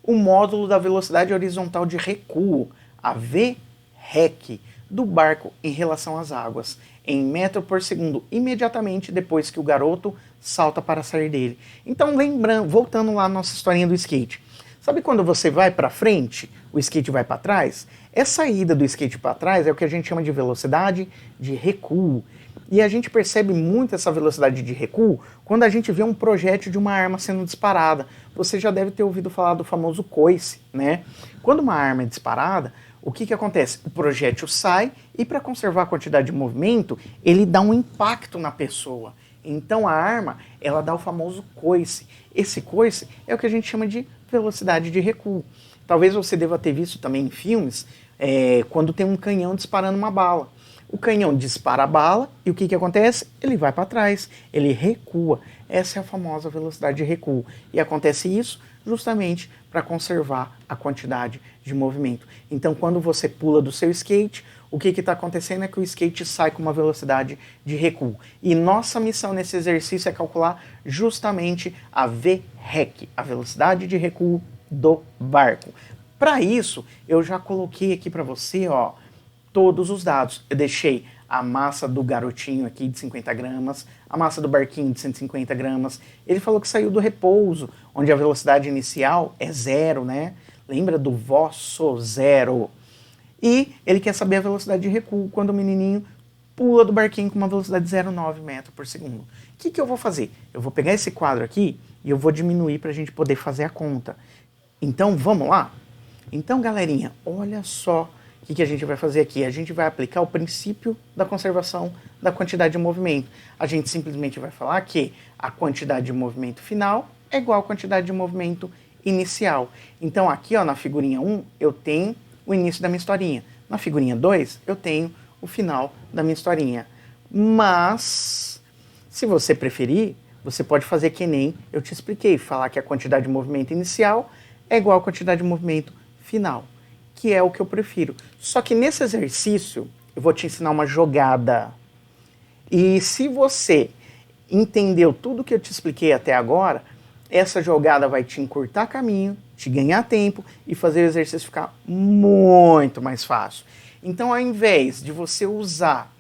o módulo da velocidade horizontal de recuo, a VREC, do barco em relação às águas, em metro por segundo, imediatamente depois que o garoto salta para sair dele. Então, lembrando, voltando lá à nossa historinha do skate. Sabe quando você vai para frente, o skate vai para trás? Essa ida do skate para trás é o que a gente chama de velocidade de recuo. E a gente percebe muito essa velocidade de recuo quando a gente vê um projétil de uma arma sendo disparada. Você já deve ter ouvido falar do famoso coice, né? Quando uma arma é disparada, o que acontece? O projétil sai e, para conservar a quantidade de movimento, ele dá um impacto na pessoa. Então a arma, ela dá o famoso coice. Esse coice é o que a gente chama de velocidade de recuo. Talvez você deva ter visto também em filmes, quando tem um canhão disparando uma bala. O canhão dispara a bala e o que acontece? Ele vai para trás, ele recua. Essa é a famosa velocidade de recuo. E acontece isso justamente para conservar a quantidade de movimento. Então, quando você pula do seu skate, o que está acontecendo é que o skate sai com uma velocidade de recuo. E nossa missão nesse exercício é calcular justamente a VREC, a velocidade de recuo do barco. Para isso, eu já coloquei aqui para você, ó, todos os dados. Eu deixei a massa do garotinho aqui de 50 gramas, a massa do barquinho de 150 gramas. Ele falou que saiu do repouso, onde a velocidade inicial é 0, né? Lembra do vosso 0. E ele quer saber a velocidade de recuo quando o menininho pula do barquinho com uma velocidade de 0,9 metros por segundo. O que eu vou fazer? Eu vou pegar esse quadro aqui e eu vou diminuir para a gente poder fazer a conta. Então, vamos lá? Então, galerinha, olha só o que a gente vai fazer aqui. A gente vai aplicar o princípio da conservação da quantidade de movimento. A gente simplesmente vai falar que a quantidade de movimento final é igual à quantidade de movimento inicial. Então, aqui ó, na figurinha 1, eu tenho o início da minha historinha. Na figurinha 2, eu tenho o final da minha historinha. Mas, se você preferir, você pode fazer que nem eu te expliquei, falar que a quantidade de movimento inicial é igual à quantidade de movimento final, que é o que eu prefiro. Só que nesse exercício, eu vou te ensinar uma jogada. E se você entendeu tudo que eu te expliquei até agora, essa jogada vai te encurtar caminho, te ganhar tempo e fazer o exercício ficar muito mais fácil. Então, ao invés de você usar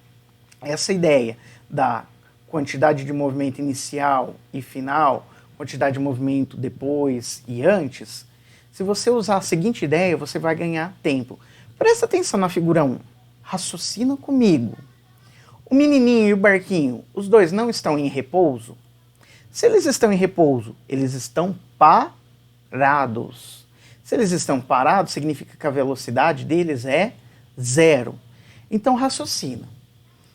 essa ideia da quantidade de movimento inicial e final, quantidade de movimento depois e antes, se você usar a seguinte ideia, você vai ganhar tempo. Presta atenção na figura 1. Raciocina comigo. O menininho e o barquinho, os dois não estão em repouso? Se eles estão em repouso, eles estão parados. Se eles estão parados, significa que a velocidade deles é 0. Então raciocina.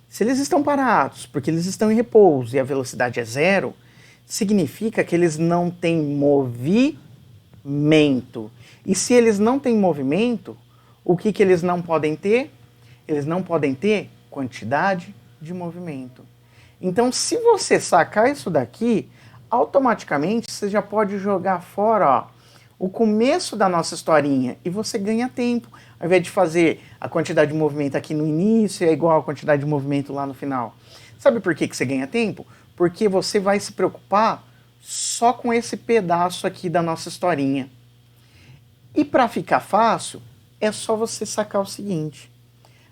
Se eles estão parados porque eles estão em repouso e a velocidade é 0, significa que eles não têm movimento. E se eles não têm movimento, o que eles não podem ter? Eles não podem ter quantidade de movimento. Então, se você sacar isso daqui, automaticamente você já pode jogar fora ó, o começo da nossa historinha e você ganha tempo. Ao invés de fazer a quantidade de movimento aqui no início é igual a quantidade de movimento lá no final. Sabe por que você ganha tempo? Porque você vai se preocupar só com esse pedaço aqui da nossa historinha. E para ficar fácil, é só você sacar o seguinte.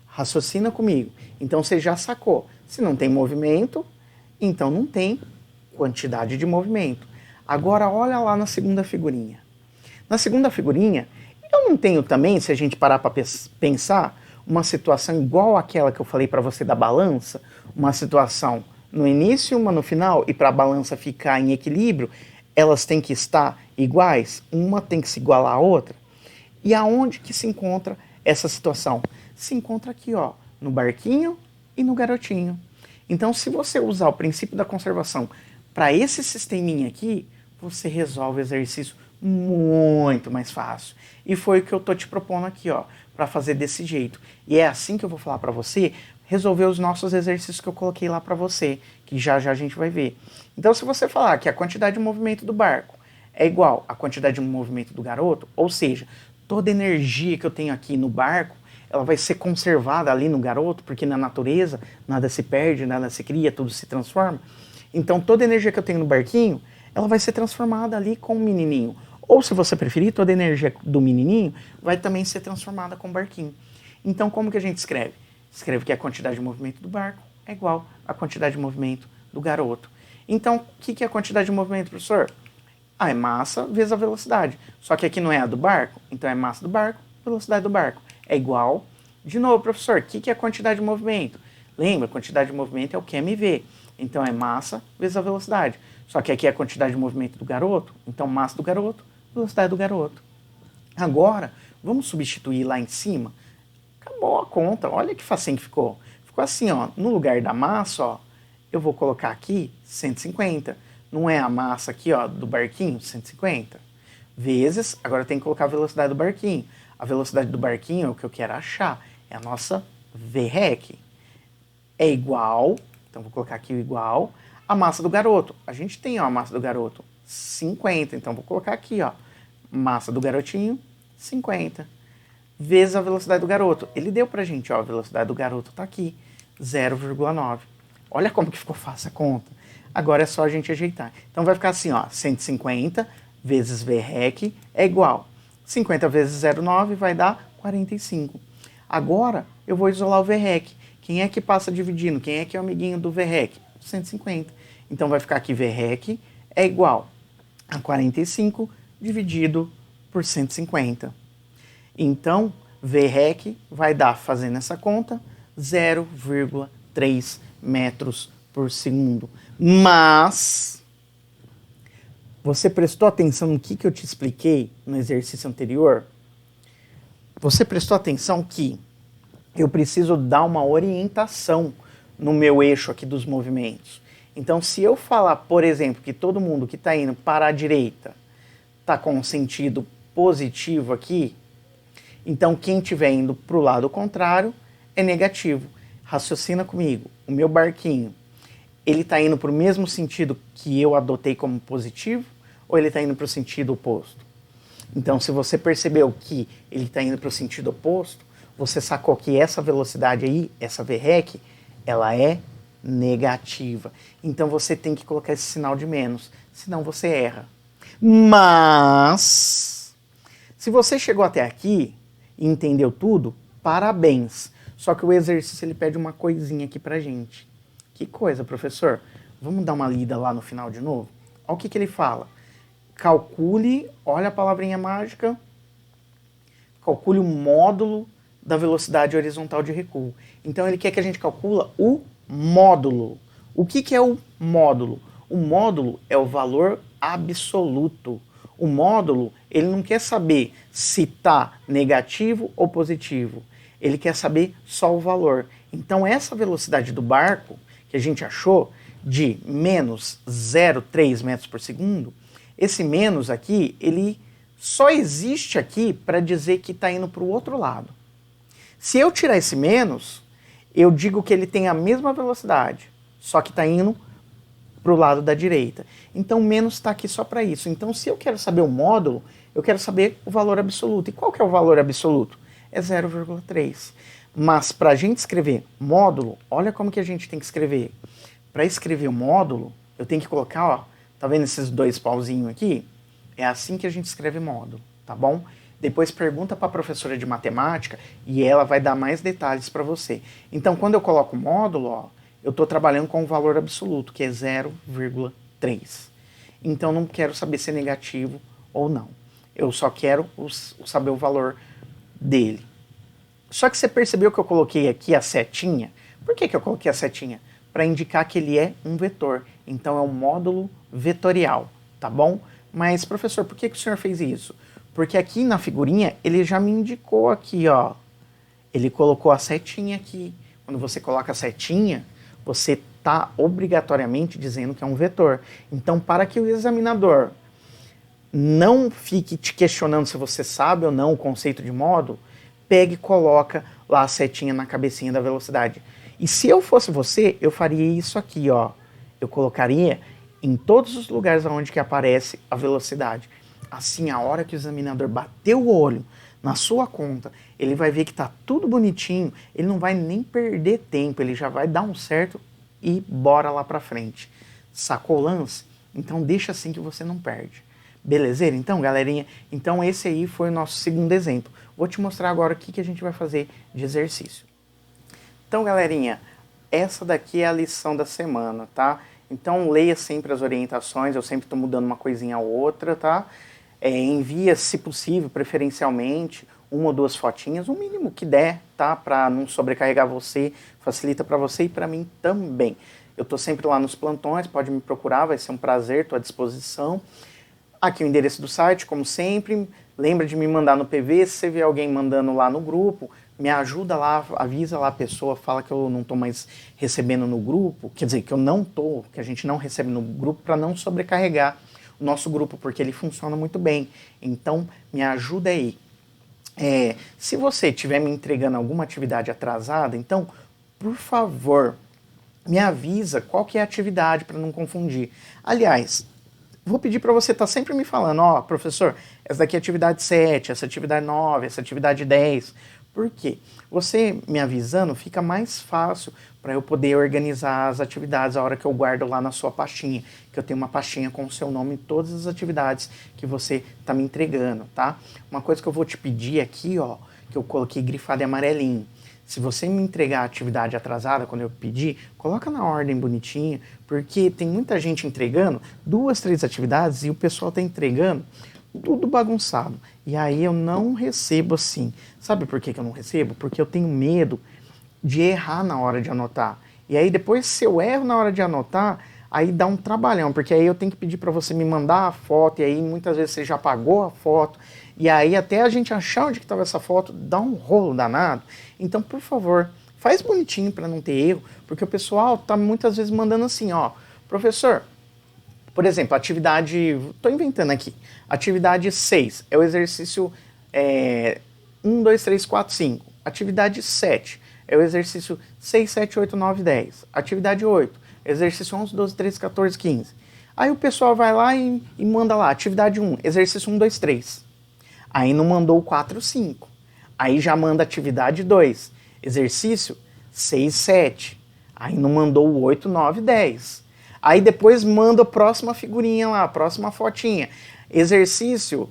Raciocina comigo. Então você já sacou. Se não tem movimento, então não tem quantidade de movimento. Agora olha lá na segunda figurinha. Na segunda figurinha, eu não tenho também, se a gente parar para pensar, uma situação igual àquela que eu falei para você da balança, uma situação no início, uma no final, e para a balança ficar em equilíbrio, elas têm que estar iguais, uma tem que se igualar à outra. E aonde que se encontra essa situação? Se encontra aqui, ó, no barquinho e no garotinho. Então, se você usar o princípio da conservação para esse sisteminha aqui, você resolve o exercício muito mais fácil. E foi o que eu tô te propondo aqui, ó, para fazer desse jeito. E é assim que eu vou falar para você resolver os nossos exercícios que eu coloquei lá para você, que já já a gente vai ver. Então, se você falar que a quantidade de movimento do barco é igual à quantidade de movimento do garoto, ou seja, toda a energia que eu tenho aqui no barco, ela vai ser conservada ali no garoto, porque na natureza nada se perde, nada se cria, tudo se transforma. Então, toda a energia que eu tenho no barquinho, ela vai ser transformada ali com o menininho. Ou, se você preferir, toda a energia do menininho vai também ser transformada com o barquinho. Então, como que a gente escreve? Escreve que a quantidade de movimento do barco é igual à quantidade de movimento do garoto. Então, o que é a quantidade de movimento, professor? Ah, é massa vezes a velocidade. Só que aqui não é a do barco, então é massa do barco, velocidade do barco. É igual. De novo, professor, o que é a quantidade de movimento? Lembra, a quantidade de movimento é o QMV. Então é massa vezes a velocidade. Só que aqui é a quantidade de movimento do garoto, então massa do garoto, velocidade do garoto. Agora, vamos substituir lá em cima. Acabou a conta, olha que facinho que ficou. Ficou assim, ó, no lugar da massa, ó, eu vou colocar aqui 150. Não é a massa aqui, ó, do barquinho, 150? Vezes, agora eu tenho que colocar a velocidade do barquinho. A velocidade do barquinho é o que eu quero achar, é a nossa VREC. É igual, então vou colocar aqui o igual, a massa do garoto. A gente tem, ó, a massa do garoto, 50, então vou colocar aqui, ó, massa do garotinho, 50. Vezes a velocidade do garoto. Ele deu pra gente, ó, a velocidade do garoto tá aqui, 0,9. Olha como que ficou fácil a conta. Agora é só a gente ajeitar. Então vai ficar assim, ó, 150 vezes VREC é igual. 50 vezes 0,9 vai dar 45. Agora eu vou isolar o VREC. Quem é que passa dividindo? Quem é que é o amiguinho do VREC? 150. Então vai ficar aqui VREC é igual a 45 dividido por 150. Então, VREC vai dar, fazendo essa conta, 0,3 metros por segundo. Mas, você prestou atenção no que eu te expliquei no exercício anterior? Você prestou atenção que eu preciso dar uma orientação no meu eixo aqui dos movimentos. Então, se eu falar, por exemplo, que todo mundo que está indo para a direita está com um sentido positivo aqui, então quem estiver indo para o lado contrário é negativo. Raciocina comigo, o meu barquinho, ele está indo para o mesmo sentido que eu adotei como positivo ou ele está indo para o sentido oposto? Então, se você percebeu que ele está indo para o sentido oposto, você sacou que essa velocidade aí, essa VREC, ela é negativa. Então você tem que colocar esse sinal de menos, senão você erra. Mas, se você chegou até aqui e entendeu tudo, parabéns. Só que o exercício ele pede uma coisinha aqui pra gente. Que coisa, professor? Vamos dar uma lida lá no final de novo? Olha o que ele fala. Calcule, olha a palavrinha mágica, calcule o módulo da velocidade horizontal de recuo. Então ele quer que a gente calcule o módulo. O que é o módulo? O módulo é o valor absoluto. O módulo, ele não quer saber se está negativo ou positivo. Ele quer saber só o valor. Então essa velocidade do barco, que a gente achou, de menos 0,3 metros por segundo, esse menos aqui, ele só existe aqui para dizer que está indo para o outro lado. Se eu tirar esse menos, eu digo que ele tem a mesma velocidade, só que está indo para o lado da direita. Então, menos está aqui só para isso. Então, se eu quero saber o módulo, eu quero saber o valor absoluto. E qual que é o valor absoluto? É 0,3. Mas, para a gente escrever módulo, olha como que a gente tem que escrever. Para escrever o módulo, eu tenho que colocar, ó, tá vendo esses dois pauzinhos aqui? É assim que a gente escreve módulo, tá bom? Depois pergunta para a professora de matemática e ela vai dar mais detalhes para você. Então, quando eu coloco módulo, ó, eu estou trabalhando com o valor absoluto, que é 0,3. Então, não quero saber se é negativo ou não. Eu só quero saber o valor dele. Só que você percebeu que eu coloquei aqui a setinha? Por que eu coloquei a setinha? Para indicar que ele é um vetor. Então, é um módulo vetorial, tá bom? Mas, professor, por que o senhor fez isso? Porque aqui na figurinha, ele já me indicou aqui, ó. Ele colocou a setinha aqui. Quando você coloca a setinha, você está obrigatoriamente dizendo que é um vetor. Então, para que o examinador não fique te questionando se você sabe ou não o conceito de módulo, pegue e coloca lá a setinha na cabecinha da velocidade. E se eu fosse você, eu faria isso aqui, ó. Eu colocaria em todos os lugares onde que aparece a velocidade. Assim, a hora que o examinador bater o olho na sua conta, ele vai ver que está tudo bonitinho, ele não vai nem perder tempo, ele já vai dar um certo e bora lá para frente. Sacou o lance? Então deixa assim que você não perde. Belezeira? Então, galerinha, então esse aí foi o nosso segundo exemplo. Vou te mostrar agora o que a gente vai fazer de exercício. Então, galerinha, essa daqui é a lição da semana, tá? Então leia sempre as orientações, eu sempre estou mudando uma coisinha ou outra, tá? Envia, se possível, preferencialmente, 1 ou 2 fotinhas, o mínimo que der, tá? Para não sobrecarregar você, facilita para você e para mim também. Eu estou sempre lá nos plantões, pode me procurar, vai ser um prazer, estou à disposição. Aqui o endereço do site, como sempre, lembra de me mandar no PV, se você vê alguém mandando lá no grupo, me ajuda lá, avisa lá a pessoa, fala que eu não estou mais recebendo no grupo, quer dizer, que eu não estou, que a gente não recebe no grupo para não sobrecarregar o nosso grupo, porque ele funciona muito bem. Então, me ajuda aí. Se você estiver me entregando alguma atividade atrasada, então, por favor, me avisa qual que é a atividade para não confundir. Aliás, vou pedir para você estar sempre me falando, ó, professor, essa daqui é atividade 7, essa atividade 9, essa atividade 10. Por quê? Você me avisando fica mais fácil para eu poder organizar as atividades a hora que eu guardo lá na sua pastinha, que eu tenho uma pastinha com o seu nome e todas as atividades que você está me entregando, tá? Uma coisa que eu vou te pedir aqui, ó, que eu coloquei grifado em amarelinho. Se você me entregar a atividade atrasada quando eu pedir, coloca na ordem bonitinha, porque tem muita gente entregando 2, 3 atividades e o pessoal está entregando tudo bagunçado. E aí eu não recebo assim. Sabe por que eu não recebo? Porque eu tenho medo de errar na hora de anotar. E aí depois, se eu erro na hora de anotar, aí dá um trabalhão, porque aí eu tenho que pedir para você me mandar a foto, e aí muitas vezes você já apagou a foto, e aí até a gente achar onde que estava essa foto, dá um rolo danado. Então, por favor, faz bonitinho para não ter erro, porque o pessoal tá muitas vezes mandando assim, ó, professor, por exemplo, atividade, estou inventando aqui, atividade 6 é o exercício 1, 2, 3, 4, 5. Atividade 7 é o exercício 6, 7, 8, 9, 10. Atividade 8, exercício 11, 12, 13, 14, 15. Aí o pessoal vai lá e manda lá, atividade 1, exercício 1, 2, 3. Aí não mandou o 4, 5. Aí já manda atividade 2, exercício 6, 7. Aí não mandou o 8, 9, 10. Aí depois manda a próxima figurinha lá, a próxima fotinha. Exercício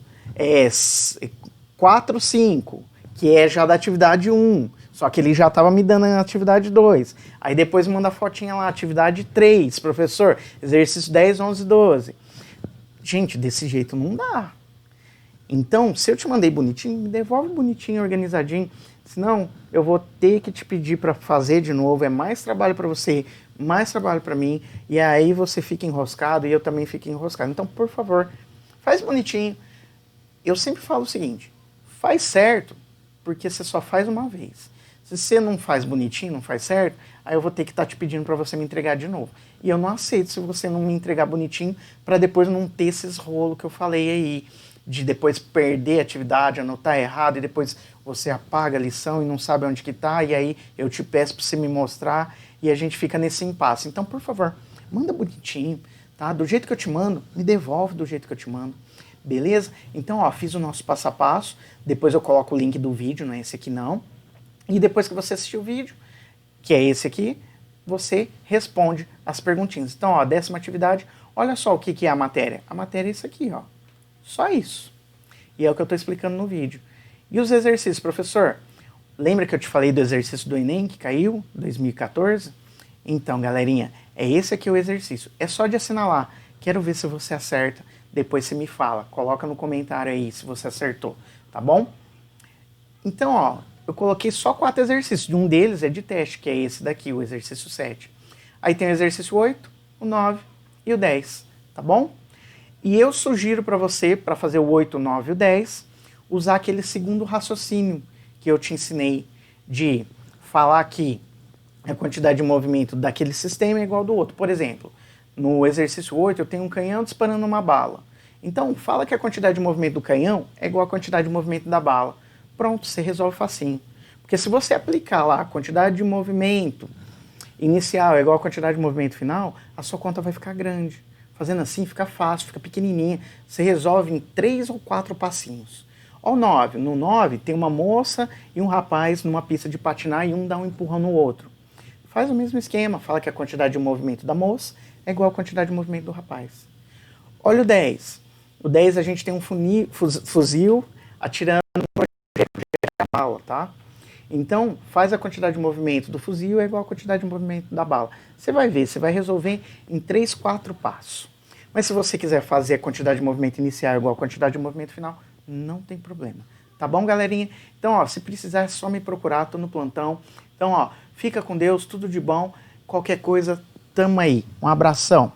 4, 5, que é já da atividade 1. Só que ele já estava me dando a atividade 2. Aí depois manda a fotinha lá, atividade 3, professor, exercício 10, 11, 12. Gente, desse jeito não dá. Então, se eu te mandei bonitinho, me devolve bonitinho, organizadinho. Senão, eu vou ter que te pedir para fazer de novo. É mais trabalho para você, mais trabalho para mim. E aí você fica enroscado e eu também fico enroscado. Então, por favor, faz bonitinho. Eu sempre falo o seguinte, faz certo, porque você só faz uma vez. Se você não faz bonitinho, não faz certo, aí eu vou ter que estar te pedindo para você me entregar de novo. E eu não aceito se você não me entregar bonitinho, para depois não ter esses rolos que eu falei aí, de depois perder a atividade, anotar errado, e depois você apaga a lição e não sabe onde que tá, e aí eu te peço para você me mostrar, e a gente fica nesse impasse. Então, por favor, manda bonitinho, tá? Do jeito que eu te mando, me devolve do jeito que eu te mando. Beleza? Então, ó, fiz o nosso passo a passo, depois eu coloco o link do vídeo, não é esse aqui não. E depois que você assistir o vídeo, que é esse aqui, você responde as perguntinhas. Então, ó, 10ª atividade, olha só o que é a matéria. A matéria é isso aqui, ó. Só isso. E é o que eu estou explicando no vídeo. E os exercícios, professor? Lembra que eu te falei do exercício do Enem, que caiu, 2014? Então, galerinha, é esse aqui o exercício. É só de assinalar. Quero ver se você acerta. Depois você me fala. Coloca no comentário aí se você acertou, tá bom? Então, ó, eu coloquei só 4 exercícios. Um deles é de teste, que é esse daqui, o exercício 7. Aí tem o exercício 8, o 9 e o 10, tá bom? E eu sugiro para você, para fazer o 8, o 9 e o 10, usar aquele segundo raciocínio que eu te ensinei de falar que a quantidade de movimento daquele sistema é igual ao do outro. Por exemplo, no exercício 8 eu tenho um canhão disparando uma bala. Então, fala que a quantidade de movimento do canhão é igual à quantidade de movimento da bala. Pronto, você resolve facinho. Porque se você aplicar lá a quantidade de movimento inicial é igual à quantidade de movimento final, a sua conta vai ficar grande. Fazendo assim fica fácil, fica pequenininha. Você resolve em 3 ou 4 passinhos. Ó o 9. No 9 tem uma moça e um rapaz numa pista de patinar e um dá um empurrão no outro. Faz o mesmo esquema, fala que a quantidade de movimento da moça é igual à quantidade de movimento do rapaz. Olha o 10. O 10 a gente tem um fuzil atirando a bala, tá? Então, faz a quantidade de movimento do fuzil é igual à quantidade de movimento da bala. Você vai ver, você vai resolver em 3, 4 passos. Mas se você quiser fazer a quantidade de movimento inicial igual à quantidade de movimento final, não tem problema. Tá bom, galerinha? Então, ó, se precisar é só me procurar, tô no plantão. Então, ó, fica com Deus, tudo de bom. Qualquer coisa, tamo aí. Um abração.